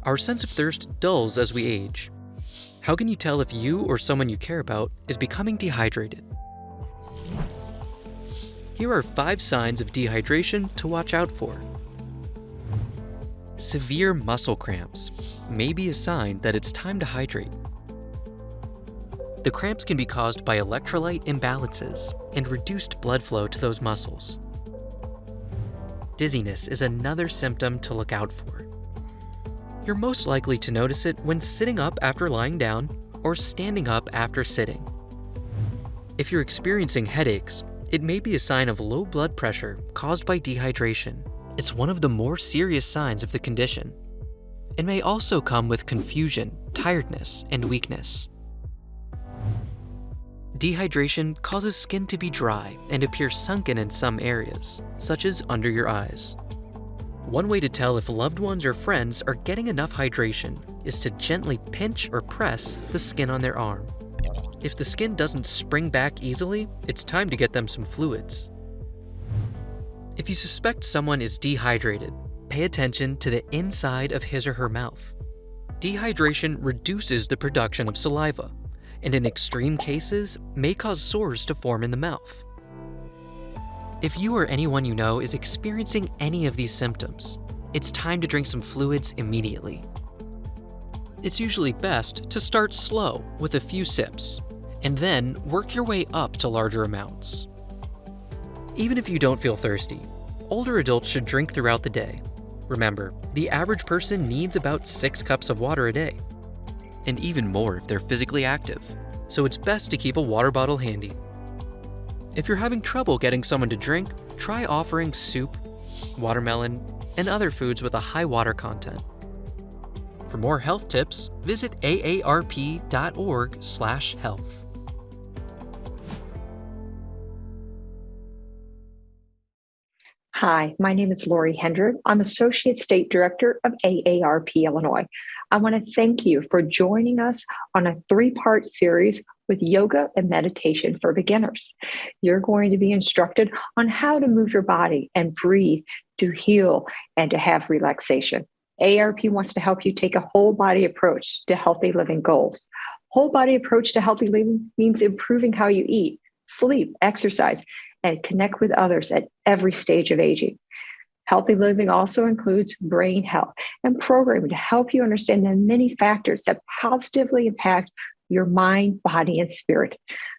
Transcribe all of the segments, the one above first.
Our sense of thirst dulls as we age. How can you tell if you or someone you care about is becoming dehydrated? Here are 5 signs of dehydration to watch out for. Severe muscle cramps may be a sign that it's time to hydrate. The cramps can be caused by electrolyte imbalances and reduced blood flow to those muscles. Dizziness is another symptom to look out for. You're most likely to notice it when sitting up after lying down or standing up after sitting. If you're experiencing headaches, it may be a sign of low blood pressure caused by dehydration. It's one of the more serious signs of the condition. It may also come with confusion, tiredness, and weakness. Dehydration causes skin to be dry and appear sunken in some areas, such as under your eyes. One way to tell if loved ones or friends are getting enough hydration is to gently pinch or press the skin on their arm. If the skin doesn't spring back easily, it's time to get them some fluids. If you suspect someone is dehydrated, pay attention to the inside of his or her mouth. Dehydration reduces the production of saliva, and in extreme cases, may cause sores to form in the mouth. If you or anyone you know is experiencing any of these symptoms, it's time to drink some fluids immediately. It's usually best to start slow with a few sips, and then work your way up to larger amounts. Even if you don't feel thirsty, older adults should drink throughout the day. Remember, the average person needs about 6 cups of water a day, and even more if they're physically active, so it's best to keep a water bottle handy. If you're having trouble getting someone to drink, try offering soup, watermelon, and other foods with a high water content. For more health tips, visit aarp.org/health. Hi, my name is Lori Hendred. I'm Associate State Director of AARP Illinois. I want to thank you for joining us on a 3-part series with yoga and meditation for beginners. You're going to be instructed on how to move your body and breathe to heal and to have relaxation. AARP wants to help you take a whole body approach to healthy living goals. Whole body approach to healthy living means improving how you eat, sleep, exercise, and connect with others at every stage of aging. Healthy living also includes brain health and programming to help you understand the many factors that positively impact your mind, body, and spirit.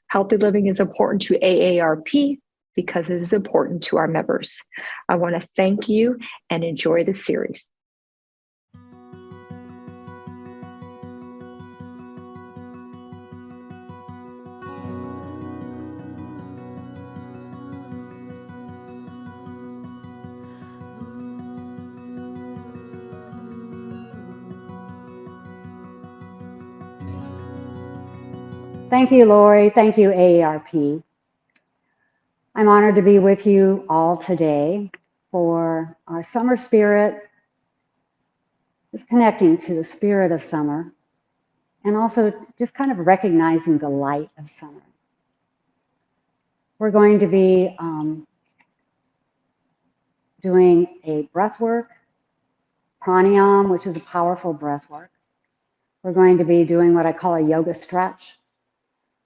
Healthy living is important to AARP because it is important to our members. I want to thank you and enjoy the series. Thank you, Lori. Thank you, AARP. I'm honored to be with you all today for our summer spirit, just connecting to the spirit of summer, and also just kind of recognizing the light of summer. We're going to be doing a breath work, pranayama, which is a powerful breath work. We're going to be doing what I call a yoga stretch.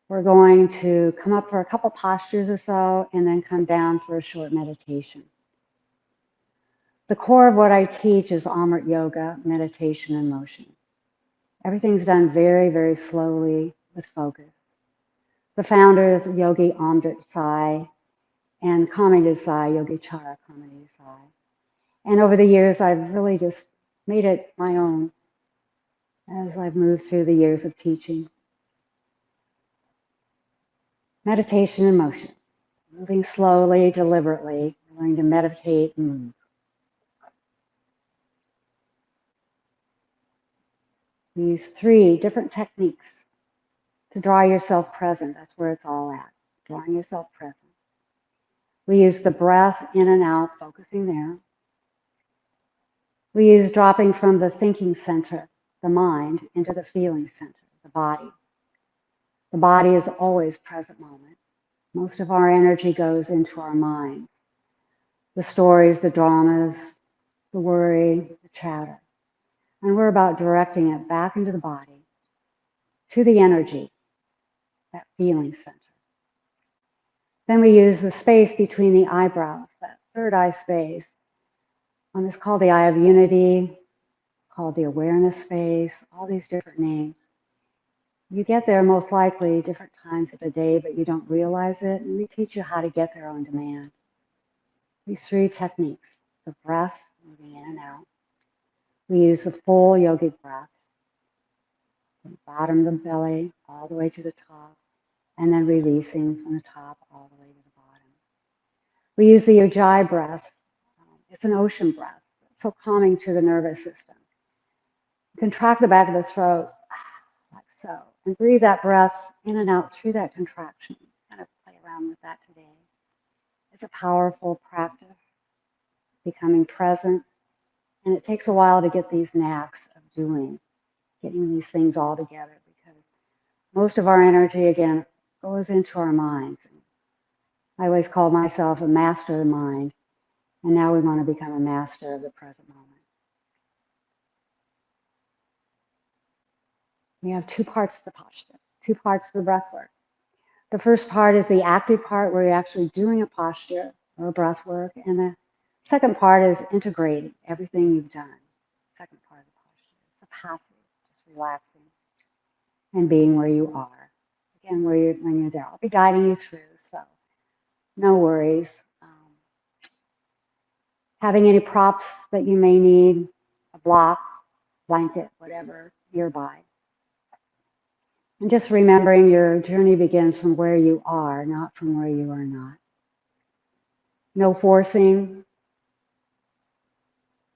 We're going to come up for a couple postures or so and then come down for a short meditation. The core of what I teach is Amrit Yoga, meditation and motion. Everything's done very, very slowly with focus. The founders, Yogi Amrit Sai and Kami Desai, Yogichara Kami Desai. And over the years, I've really just made it my own as I've moved through the years of teaching. Meditation and motion, moving slowly, deliberately. We're going to meditate and move. We use 3 different techniques to draw yourself present. That's where it's all at, drawing yourself present. We use the breath in and out, focusing there. We use dropping from the thinking center, the mind, into the feeling center, the body. The body is always present moment. Most of our energy goes into our minds. The stories, the dramas, the worry, the chatter. And we're about directing it back into the body, to the energy, that feeling center. Then we use the space between the eyebrows, that third eye space. One is called the eye of unity, called the awareness space, all these different names. You get there most likely different times of the day, but you don't realize it. And we teach you how to get there on demand. These three techniques, the breath, moving in and out. We use the full yogic breath, from the bottom of the belly all the way to the top, and then releasing from the top all the way to the bottom. We use the ujjayi breath. It's an ocean breath. It's so calming to the nervous system. You contract the back of the throat, like so, and breathe that breath in and out through that contraction. Kind of play around with that today. It's a powerful practice, becoming present, and it takes a while to get these knacks of getting these things all together, because most of our energy, again, goes into our minds. I always call myself a master of the mind, and now we want to become a master of the present moment. We have two parts of the posture, two parts of the breath work. The first part is the active part where you're actually doing a posture or a breath work, and the second part is integrating everything you've done. Second part of the posture. It's a passive, just relaxing and being where you are. Again, when you're there. I'll be guiding you through, so no worries. Having any props that you may need, a block, blanket, whatever, nearby. And just remembering your journey begins from where you are, not from where you are not. No forcing,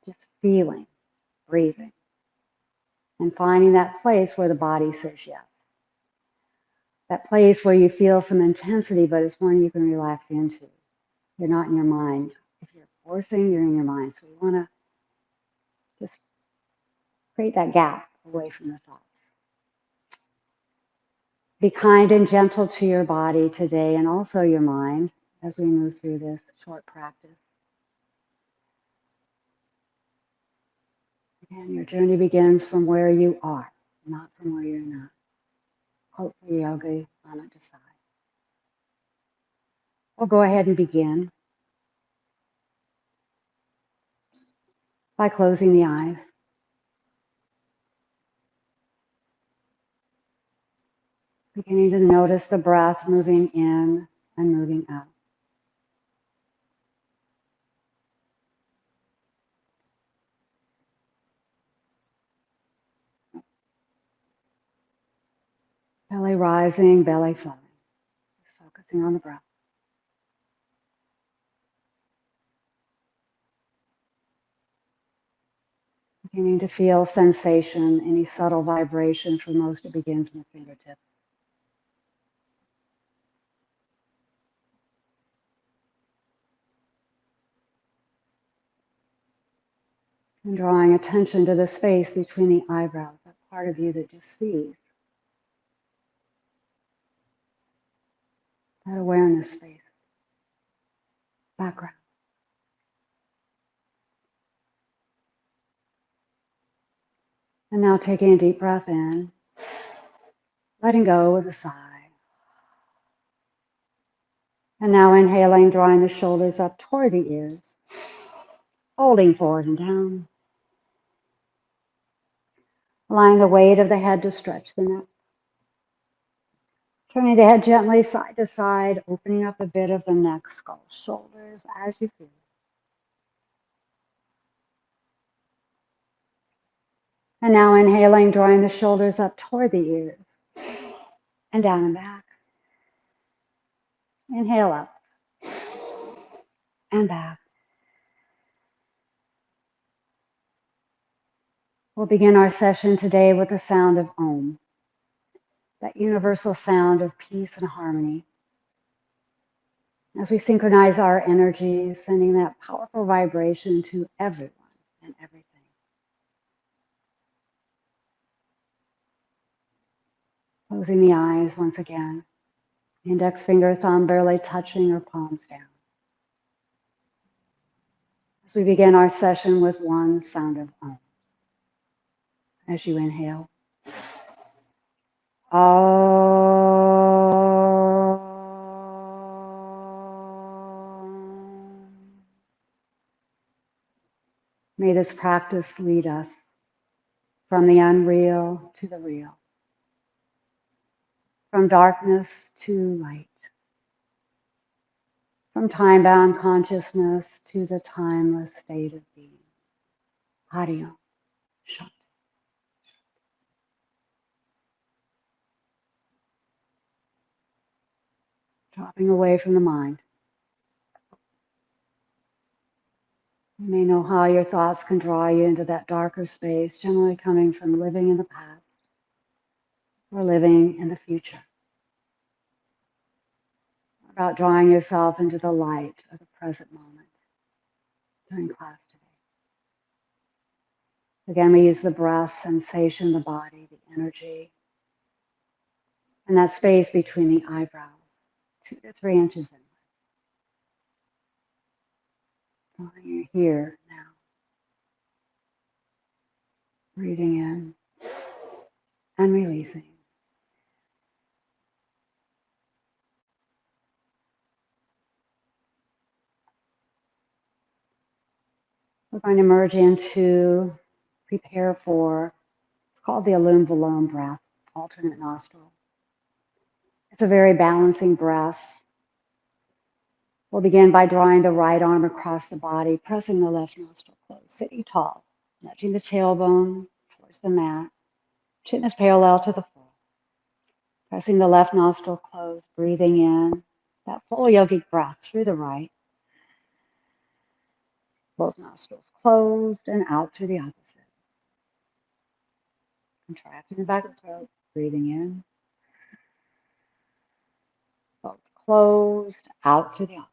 just feeling, breathing, and finding that place where the body says yes. That place where you feel some intensity, but it's one you can relax into. You're not in your mind. If you're forcing, you're in your mind. So we want to just create that gap away from the thoughts. Be kind and gentle to your body today and also your mind as we move through this short practice. Again, your journey begins from where you are, not from where you're not. Hopefully, yoga on decide. We'll go ahead and begin by closing the eyes. Beginning to notice the breath moving in and moving out. Belly rising, belly flowing. Just focusing on the breath. Beginning to feel sensation, any subtle vibration. For most, it begins in the fingertips. And drawing attention to the space between the eyebrows, that part of you that just sees. That awareness space. Background. And now taking a deep breath in, letting go with a sigh. And now inhaling, drawing the shoulders up toward the ears, folding forward and down. Allowing the weight of the head to stretch the neck. Turning the head gently side to side, opening up a bit of the neck, skull, shoulders as you feel. And now inhaling, drawing the shoulders up toward the ears and down and back. Inhale up and back. We'll begin our session today with the sound of Om, that universal sound of peace and harmony. As we synchronize our energies, sending that powerful vibration to everyone and everything. Closing the eyes once again. Index finger, thumb barely touching or palms down. As we begin our session with one sound of Om. as you inhale. Om. May this practice lead us from the unreal to the real, from darkness to light, from time-bound consciousness to the timeless state of being. Hari Om. Shanti. Dropping away from the mind. You may know how your thoughts can draw you into that darker space, generally coming from living in the past or living in the future. About drawing yourself into the light of the present moment during class today. Again, we use the breath, sensation, the body, the energy, and that space between the eyebrows, 2 to 3 inches in. Drawing you here now. Breathing in and releasing. We're going to merge into, prepare for, it's called the Alum Vilom breath, alternate nostril. It's a very balancing breath. We'll begin by drawing the right arm across the body, pressing the left nostril closed, sitting tall, nudging the tailbone towards the mat. Chin is parallel to the floor. Pressing the left nostril closed, breathing in that full yogic breath through the right. Both nostrils closed and out through the opposite. Contracting the back of the throat, breathing in. Both closed, out through the opposite.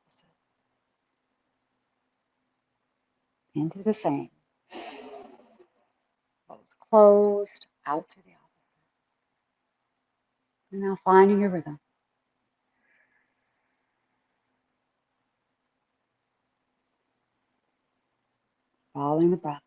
Into the same. Both closed, out through the opposite. And now finding your rhythm. Following the breath.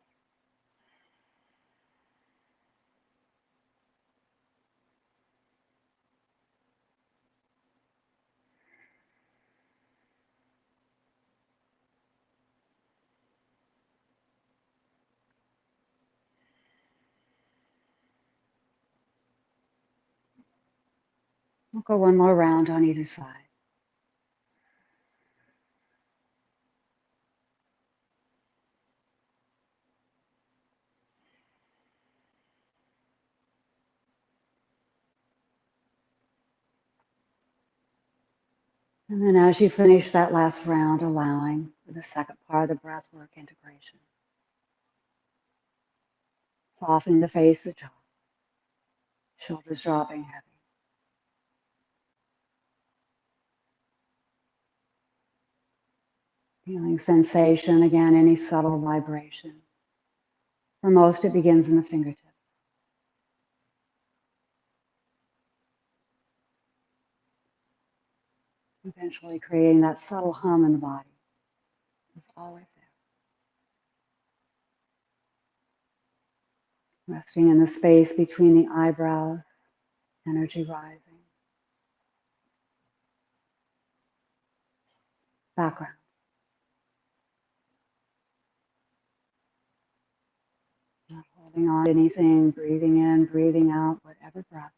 We'll go one more round on either side. And then as you finish that last round, allowing for the second part of the breath work integration. Softening the face, the jaw. Shoulders dropping heavy. Feeling sensation, again, any subtle vibration. For most, it begins in the fingertips. Eventually creating that subtle hum in the body. It's always there. Resting in the space between the eyebrows, energy rising. Background. Not holding on to anything, breathing in, breathing out, whatever breath.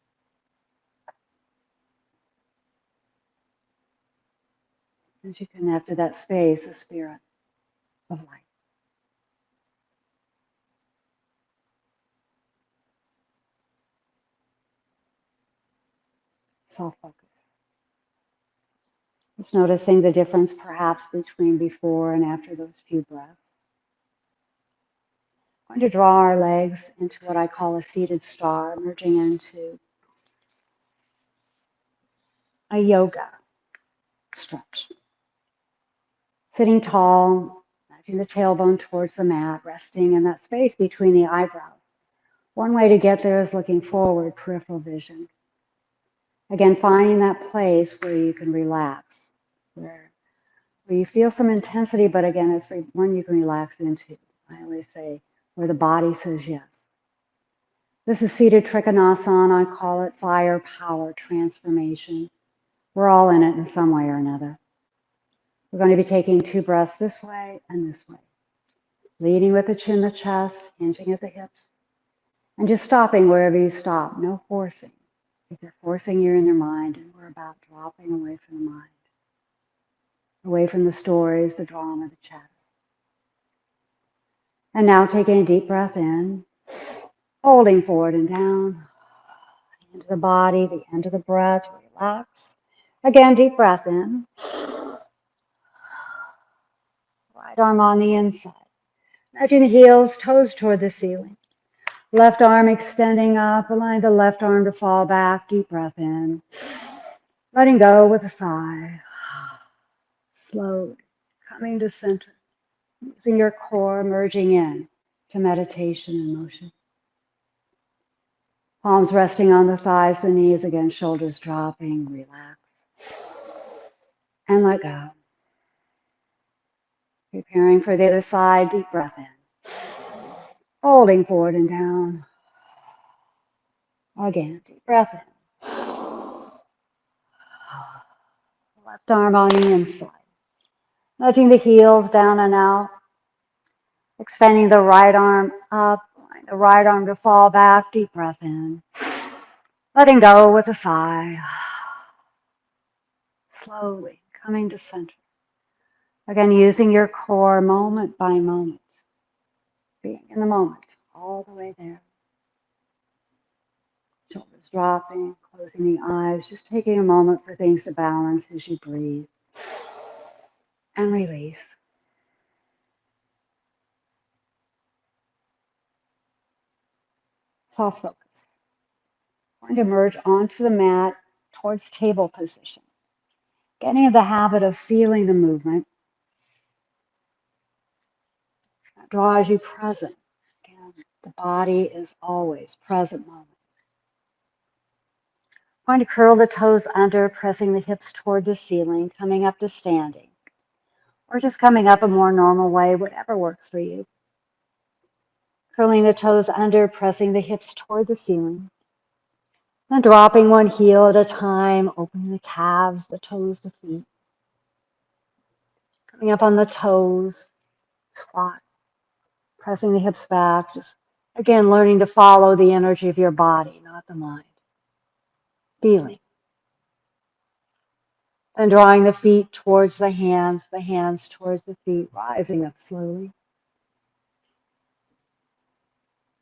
As you connect to that space, the spirit of light. Self-focus. Just noticing the difference perhaps between before and after those few breaths. I'm going to draw our legs into what I call a seated star, merging into a yoga stretch. Sitting tall, nudging the tailbone towards the mat, resting in that space between the eyebrows. One way to get there is looking forward, peripheral vision. Again, finding that place where you can relax, where you feel some intensity, but again, it's one you can relax into. I always say, where the body says yes. This is seated Trikonasana. I call it fire power transformation. We're all in it in some way or another. We're going to be taking 2 breaths this way and this way. Leading with the chin, the chest, hinging at the hips, and just stopping wherever you stop. No forcing. If you're forcing, you're in your mind, and we're about dropping away from the mind, away from the stories, the drama, the chatter. And now taking a deep breath in, holding forward and down, into the body, the end of the breath, relax. Again, deep breath in. Right arm on the inside. Nudging the heels, toes toward the ceiling. Left arm extending up, allowing the left arm to fall back. Deep breath in. Letting go with a sigh. Slowly coming to center. Using your core, merging in to meditation and motion. Palms resting on the thighs, the knees, again, shoulders dropping. Relax. And let go. Preparing for the other side, deep breath in. Holding forward and down. Again, deep breath in. Left arm on the inside. Nudging the heels down and out. Extending the right arm up. The right arm to fall back. Deep breath in. Letting go with a sigh. Slowly coming to center. Again, using your core moment by moment. Being in the moment. All the way there. Shoulders dropping, closing the eyes, just taking a moment for things to balance as you breathe. And release. Soft focus. Going to merge onto the mat towards table position. Getting in the habit of feeling the movement. That draws you present. Again, the body is always present moment. Going to curl the toes under, pressing the hips toward the ceiling, coming up to standing. Or just coming up a more normal way, whatever works for you. Curling the toes under, pressing the hips toward the ceiling. Then dropping one heel at a time, opening the calves, the toes, the feet. Coming up on the toes, squat. Pressing the hips back, just again learning to follow the energy of your body, not the mind. Feeling. And drawing the feet towards the hands towards the feet, rising up slowly.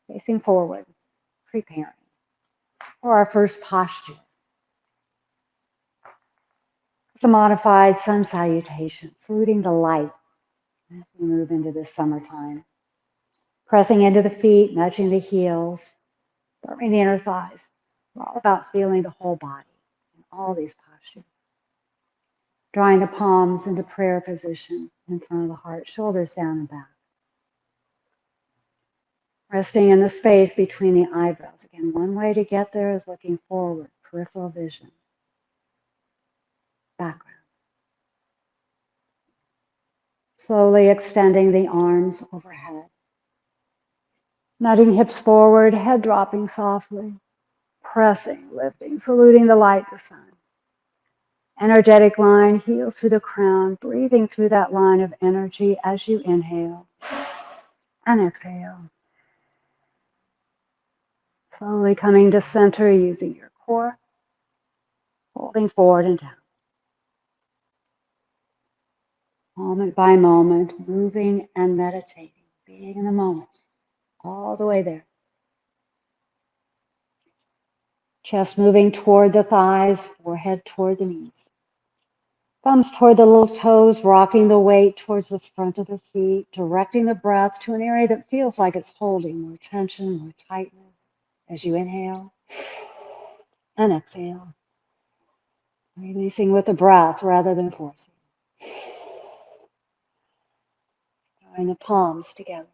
Facing forward, preparing for our first posture. It's a modified sun salutation, saluting the light as we move into this summertime. Pressing into the feet, nudging the heels, firming the inner thighs. We're all about feeling the whole body in all these postures. Drawing the palms into prayer position in front of the heart, shoulders down and back. Resting in the space between the eyebrows. Again, one way to get there is looking forward, peripheral vision. Background. Slowly extending the arms overhead. Nudging hips forward, head dropping softly. Pressing, lifting, saluting the light, the sun. Energetic line, heel through the crown, breathing through that line of energy as you inhale and exhale. Slowly coming to center using your core, holding forward and down. Moment by moment, moving and meditating, being in the moment, all the way there. Chest moving toward the thighs, forehead toward the knees. Thumbs toward the little toes, rocking the weight towards the front of the feet, directing the breath to an area that feels like it's holding more tension, more tightness as you inhale and exhale. Releasing with the breath rather than forcing. Drawing the palms together.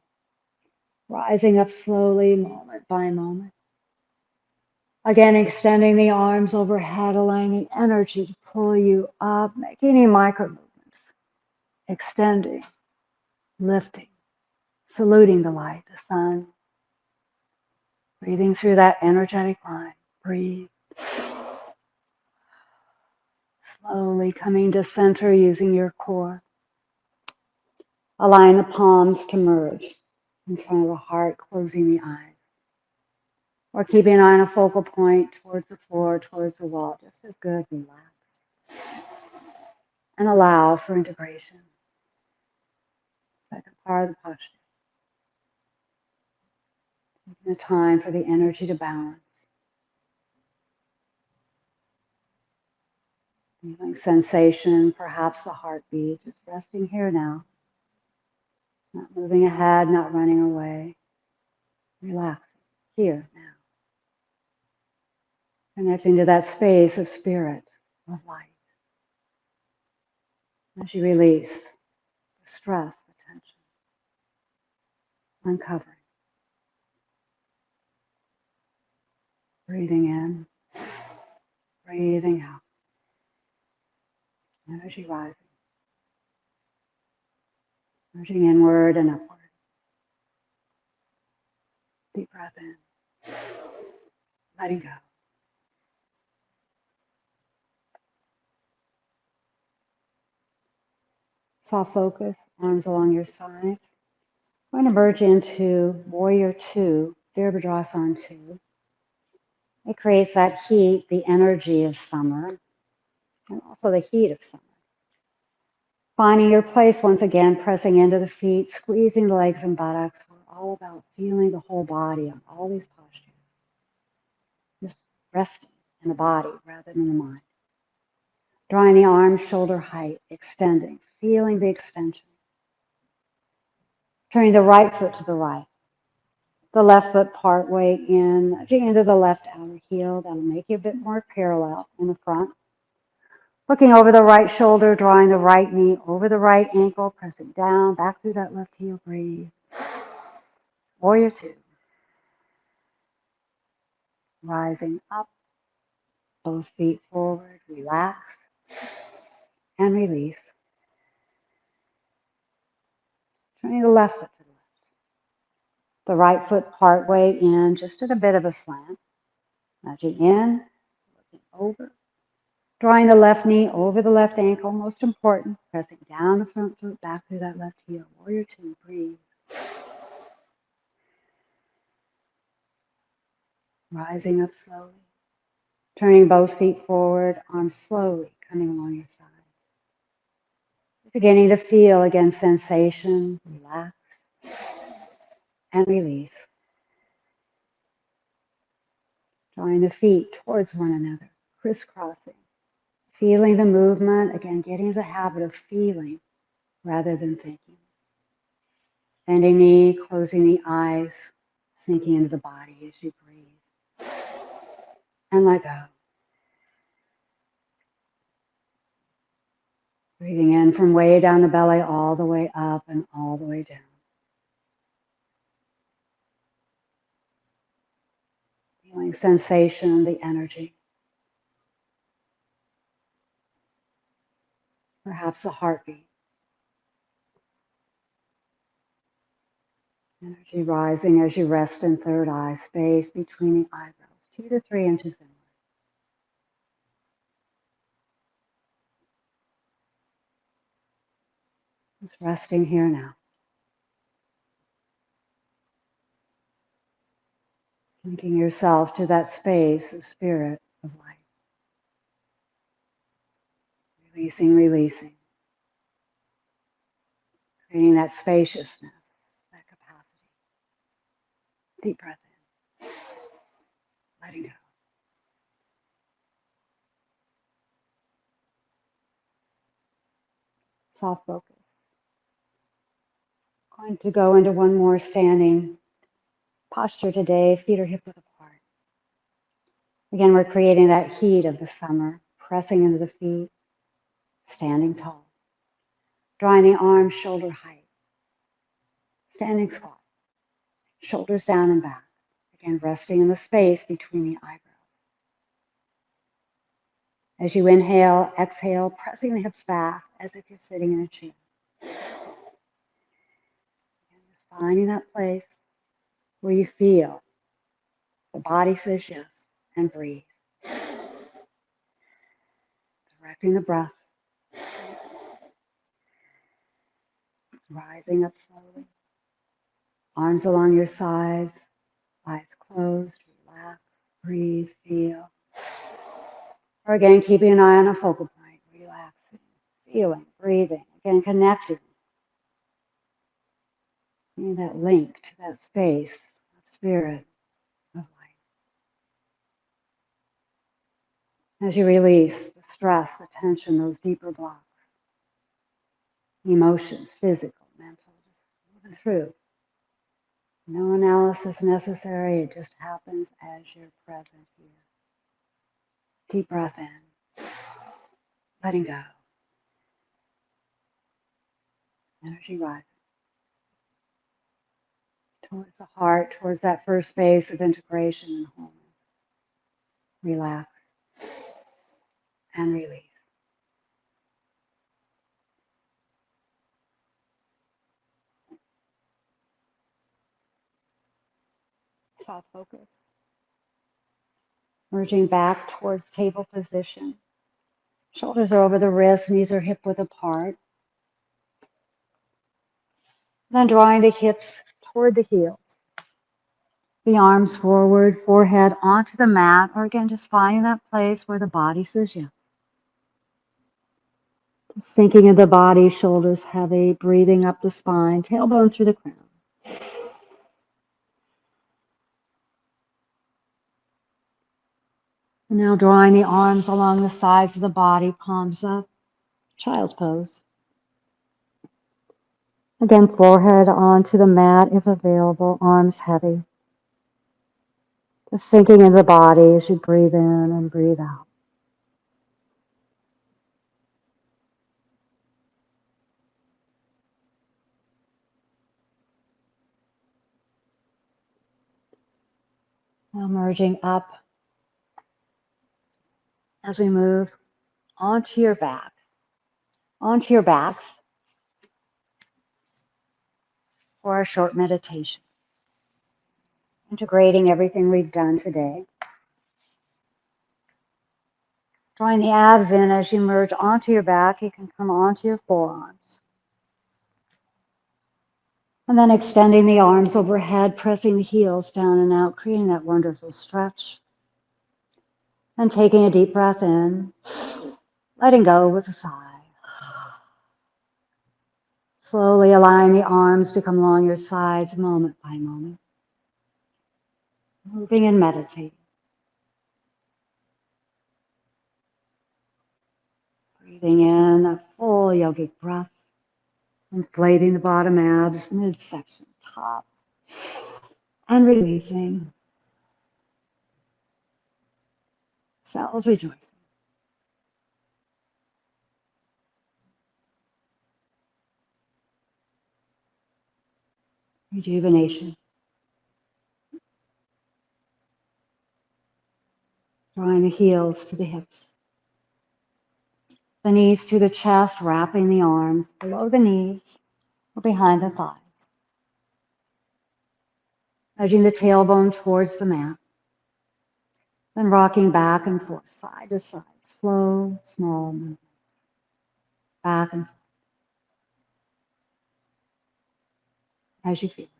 Rising up slowly, moment by moment. Again, extending the arms overhead, allowing the energy to pull you up, making any micro movements. Extending, lifting, saluting the light, the sun. Breathing through that energetic line. Breathe. Slowly coming to center using your core. Allowing the palms to merge in front of the heart, closing the eyes. Or keeping an eye on a focal point towards the floor, towards the wall. Just as good. Relax. And allow for integration. Second part of the posture. Taking the time for the energy to balance. Feeling sensation, perhaps the heartbeat, just resting here now. Not moving ahead, not running away. Relaxing here now. Connecting to that space of spirit, of light. As you release the stress, the tension, uncovering. Breathing in, breathing out. Energy rising. Merging inward and upward. Deep breath in. Letting go. Soft focus, arms along your sides. We're going to merge into Warrior 2, Virabhadrasana 2. It creates that heat, the energy of summer, and also the heat of summer. Finding your place once again, pressing into the feet, squeezing the legs and buttocks. We're all about feeling the whole body on all these postures. Just resting in the body rather than the mind. Drawing the arms shoulder height, extending, feeling the extension. Turning the right foot to the right. The left foot part way in, nudging into the left outer heel. That'll make you a bit more parallel in the front. Looking over the right shoulder, drawing the right knee over the right ankle, pressing down, back through that left heel. Breathe. Warrior 2. Rising up, both feet forward, relax, and release. Turning the left foot to the left. The right foot part way in, just at a bit of a slant. Nudging in, looking over. Drawing the left knee over the left ankle, most important. Pressing down the front foot, back through that left heel. Warrior 2, breathe. Rising up slowly. Turning both feet forward, arms slowly coming along your side. Beginning to feel again sensation, relax, and release. Drawing the feet towards one another, crisscrossing. Feeling the movement, again, getting the habit of feeling rather than thinking. Bending knee, closing the eyes, sinking into the body as you breathe. And let go. Breathing in from way down the belly, all the way up and all the way down. Feeling sensation, the energy. Perhaps the heartbeat. Energy rising as you rest in third eye, space between the eyebrows, 2 to 3 inches inward. Just resting here now. Linking yourself to that space of spirit, of light. Releasing, releasing. Creating that spaciousness, that capacity. Deep breath in. Letting go. Soft focus. Going to go into one more standing posture today. Feet are hip width apart. Again, we're creating that heat of the summer, pressing into the feet, standing tall. Drawing the arms shoulder height. Standing squat. Shoulders down and back. Again, resting in the space between the eyebrows. As you inhale, exhale, pressing the hips back as if you're sitting in a chair. And just finding that place where you feel The body says yes, and breathe. Directing the breath, rising up slowly. Arms along your sides, eyes closed, relax, breathe, feel. Or again, keeping an eye on a focal point, relaxing, feeling, breathing, again, connecting. Being that link to that space of spirit, of light. As you release the stress, the tension, those deeper blocks, emotions, physical, mental, just moving through. No analysis necessary, it just happens as you're present here. Deep breath in, letting go. Energy rising towards the heart, towards that first space of integration and wholeness. Relax and release. Soft focus. Merging back towards table position. Shoulders are over the wrists, knees are hip width apart. Then drawing the hips toward the heels. The arms forward, forehead onto the mat, or again, just finding that place where the body says yes. Sinking into the body, shoulders heavy, breathing up the spine, tailbone through the crown. And now drawing the arms along the sides of the body, palms up, child's pose. Again, forehead onto the mat if available, arms heavy. Just sinking into the body as you breathe in and breathe out. Now merging up as we move onto your back, onto your backs for our short meditation. Integrating everything we've done today. Drawing the abs in as you merge onto your back, you can come onto your forearms. And then extending the arms overhead, pressing the heels down and out, creating that wonderful stretch. And taking a deep breath in, letting go with a sigh. Slowly allowing the arms to come along your sides moment by moment. Moving and meditating. Breathing in a full yogic breath. Inflating the bottom abs, midsection, top. And releasing. Cells rejoicing. Rejuvenation. Drawing the heels to the hips. The knees to the chest, wrapping the arms below the knees or behind the thighs. Edging the tailbone towards the mat. Then rocking back and forth, side to side. Slow, small movements. Back and forth. As you feel it.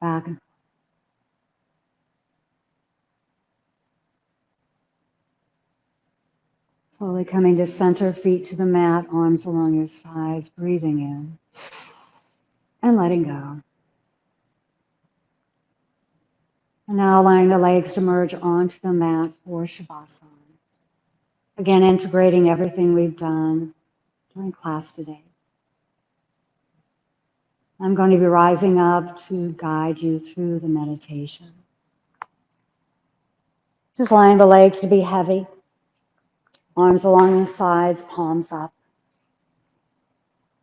Back and forth. Slowly coming to center, feet to the mat, arms along your sides, breathing in and letting go. And now allowing the legs to merge onto the mat for Shavasana. Again, integrating everything we've done during class today. I'm going to be rising up to guide you through the meditation. Just allowing the legs to be heavy. Arms along the sides, palms up.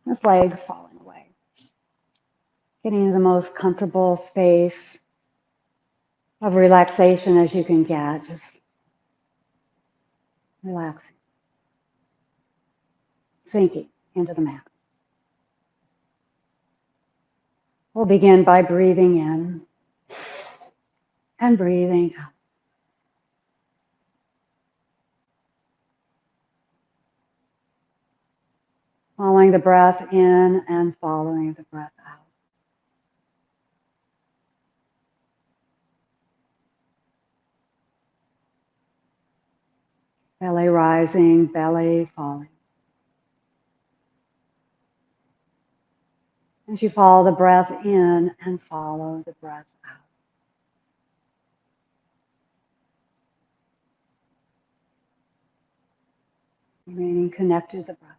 Just legs falling away. Getting into the most comfortable space of relaxation as you can get. Just relaxing. Sinking into the mat. We'll begin by breathing in And breathing out. Following the breath in and following the breath out. Belly rising, belly falling. As you follow the breath in and follow the breath out. Remaining connected to the breath.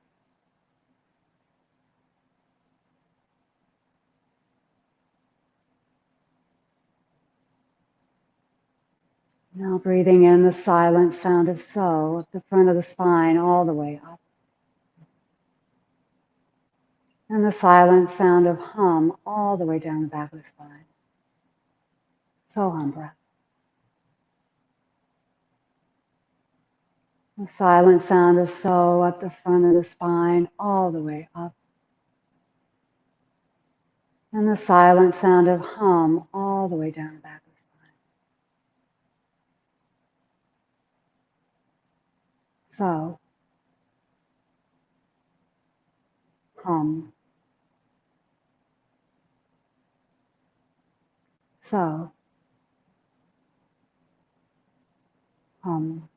Now breathing in the silent sound of so at the front of the spine all the way up. And the silent sound of hum all the way down the back of the spine. So hum breath. The silent sound of so at the front of the spine all the way up. And the silent sound of hum all the way down the back of the spine. So, hum. So, hum.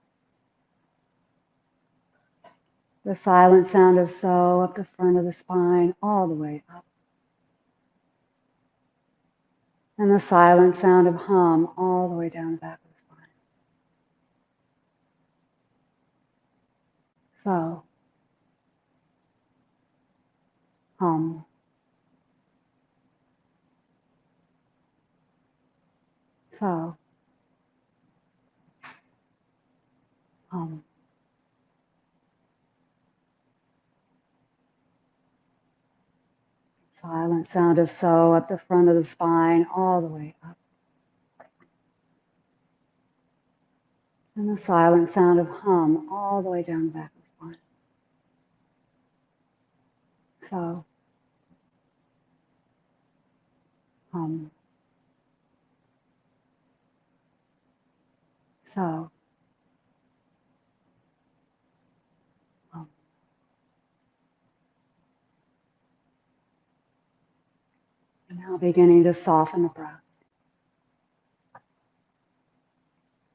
The silent sound of so up the front of the spine all the way up. And the silent sound of hum all the way down the back of the spine. So, hum. So, hum. Silent sound of so up the front of the spine all the way up. And the silent sound of hum all the way down the back of the spine. So, hum. So, hum. And now beginning to soften the breath.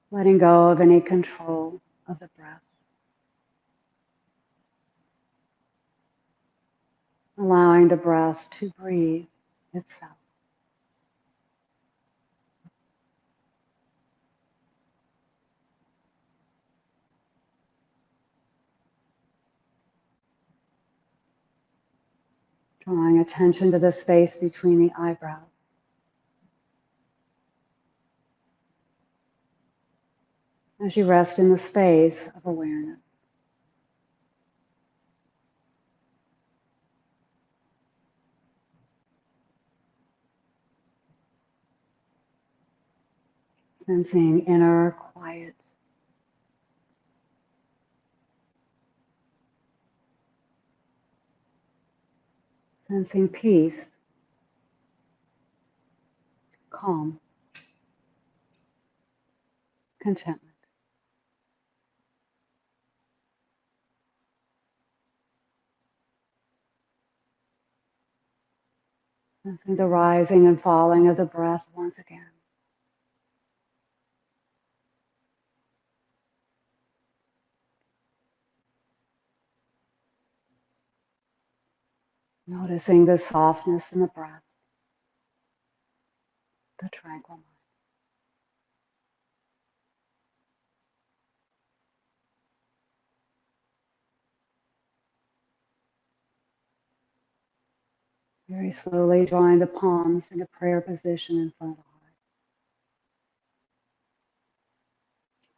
Letting go of any control of the breath. Allowing the breath to breathe itself. Drawing attention to the space between the eyebrows. As you rest in the space of awareness. Sensing inner quiet. Sensing peace, calm, contentment. Sensing the rising and falling of the breath once again. Noticing the softness in the breath, the tranquil mind. Very slowly drawing the palms into prayer position in front of the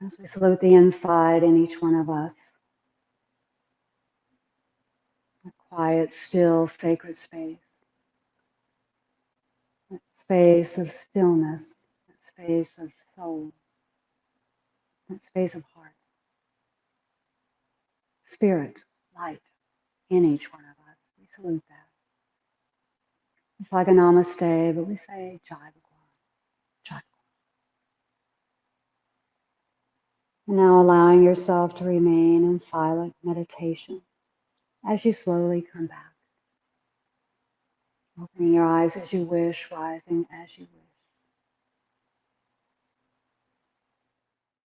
heart. As we salute the inside in each one of us, a quiet, still, sacred space. That space of stillness, that space of soul, that space of heart. Spirit, light in each one of us. We salute that. It's like a namaste, but we say Jai Bhagwan. chakra. And now allowing yourself to remain in silent meditation as you slowly come back. Opening your eyes as you wish, rising as you wish.